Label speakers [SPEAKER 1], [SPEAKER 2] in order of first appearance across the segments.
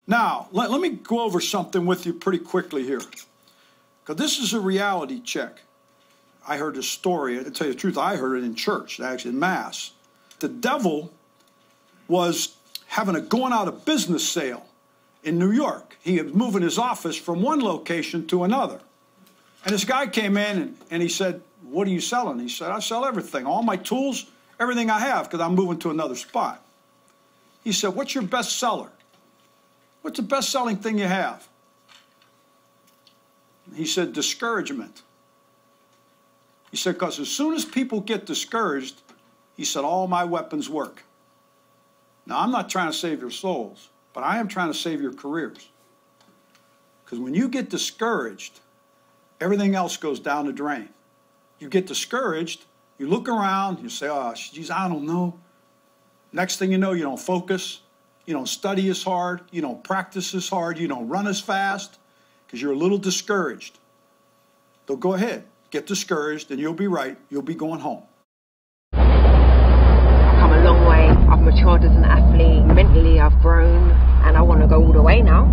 [SPEAKER 1] Now, let me go over something with you pretty quickly here, because this is a reality check. I heard this story. To tell you the truth, I heard it in church, actually in Mass. The devil was having a going out of business sale in New York. He was moving his office from one location to another. And this guy came in and he said, "What are you selling?" He said, "I sell everything, all my tools, everything I have, because I'm moving to another spot." He said, "What's your best seller? What's the best-selling thing you have?" He said, "Discouragement." He said, "Because as soon as people get discouraged," he said, "all my weapons work." Now, I'm not trying to save your souls, but I am trying to save your careers. Because when you get discouraged, everything else goes down the drain. You get discouraged, you look around, you say, "Oh, geez, I don't know." Next thing you know, you don't focus. You don't study as hard, you don't practice as hard, you don't run as fast, because you're a little discouraged. So go ahead, get discouraged, and you'll be right. You'll be going home.
[SPEAKER 2] I've come a long way. I've matured as an athlete. Mentally, I've grown, and I want to go all the way now.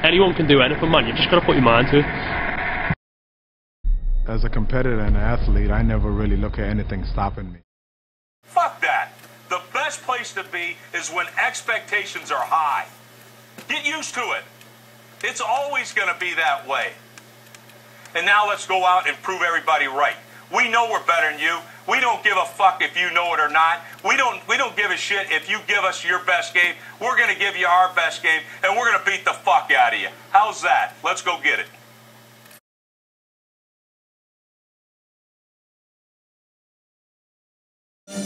[SPEAKER 3] Anyone can do anything, man. You've just got to put your mind to it.
[SPEAKER 4] As a competitor and an athlete, I never really look at anything stopping me.
[SPEAKER 5] Fuck that. The best place to be is when expectations are high. Get used to it. It's always going to be that way. And now let's go out and prove everybody right. We know we're better than you. We don't give a fuck if you know it or not. We don't give a shit if you give us your best game. We're going to give you our best game, and we're going to beat the fuck out of you. How's that? Let's go get it.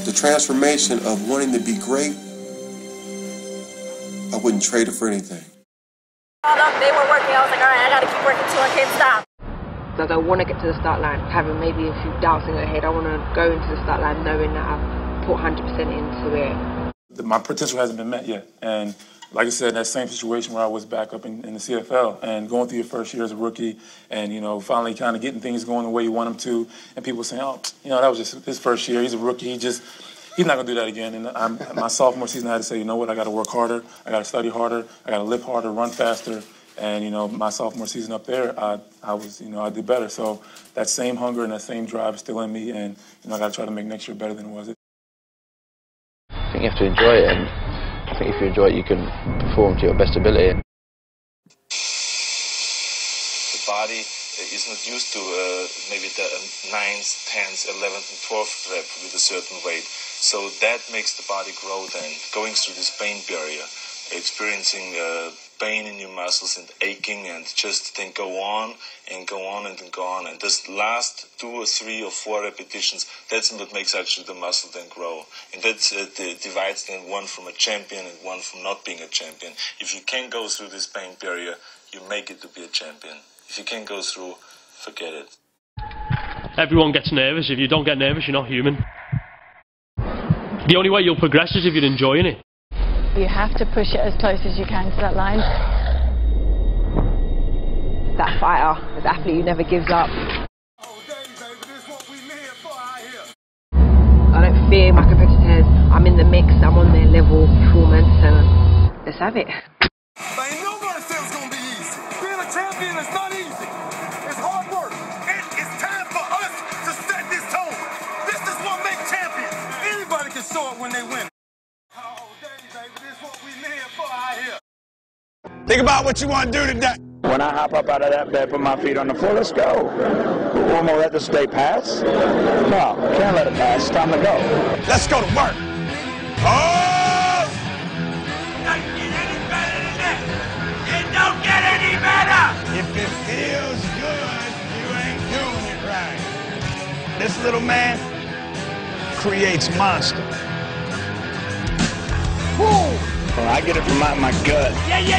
[SPEAKER 6] The transformation of wanting to be great, I wouldn't trade it for anything.
[SPEAKER 7] They were working, I was like, all right, I gotta keep working till I can't stop.
[SPEAKER 2] Like, I want to get to the start line, having maybe a few doubts in your head. I want to go into the start line knowing that I've put 100% into it.
[SPEAKER 8] My potential hasn't been met yet. And like I said, that same situation where I was back up in the CFL and going through your first year as a rookie and, you know, finally kind of getting things going the way you want them to. And people saying, "Oh, you know, that was just his first year. He's a rookie. He's not going to do that again." And my sophomore season, I had to say, you know what, I got to work harder. I got to study harder. I got to lift harder, run faster. And, you know, my sophomore season up there, I did better. So that same hunger and that same drive is still in me. And, you know, I got to try to make next year better than it was.
[SPEAKER 9] I think you have to enjoy it. And I think if you enjoy it, you can perform to your best ability.
[SPEAKER 10] The body is not used to maybe the 9th, 10th, 11th, and 12th rep with a certain weight. So that makes the body grow then, going through this pain barrier, experiencing pain in your muscles and aching, and just then go on and go on and then go on. And this last 2 or 3 or 4 repetitions, that's what makes actually the muscle then grow. And that divides then one from a champion and one from not being a champion. If you can go through this pain barrier, you make it to be a champion. If you can't go through, forget it.
[SPEAKER 3] Everyone gets nervous. If you don't get nervous, you're not human. The only way you'll progress is if you're enjoying it.
[SPEAKER 11] You have to push it as close as you can to that line.
[SPEAKER 2] That fighter, that athlete who never gives up. I don't fear my competitors. I'm in the mix. I'm on their level of performance, so let's have it.
[SPEAKER 5] But ain't nobody said it's going to be easy. Being a champion is not easy. It's hard work. It's time for us to set this tone. This is what makes champions. Anybody can show it when they win.
[SPEAKER 12] Think about what you want to do today.
[SPEAKER 13] When I hop up out of that bed, put my feet on the floor, let's go. We're going to let this day pass? No, can't let it pass. It's time to go.
[SPEAKER 12] Let's go to work. Oh! It doesn't get any better than that. It don't get any better. If it feels good, you ain't doing it right. This little man creates monsters.
[SPEAKER 13] Woo! Well, I get it from my gut.
[SPEAKER 12] Yeah!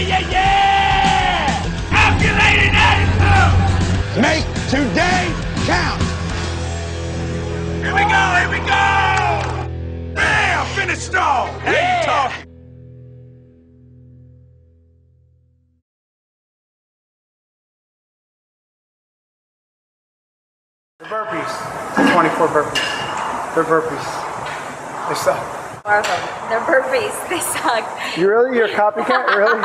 [SPEAKER 12] Calculated attitude! Make today count! Here we go! Bam! Finish strong! Hey, talk!
[SPEAKER 14] The burpees, 24 burpees. They're burpees. They suck.
[SPEAKER 7] They're burpees. They suck.
[SPEAKER 14] You really? You're a copycat? Really?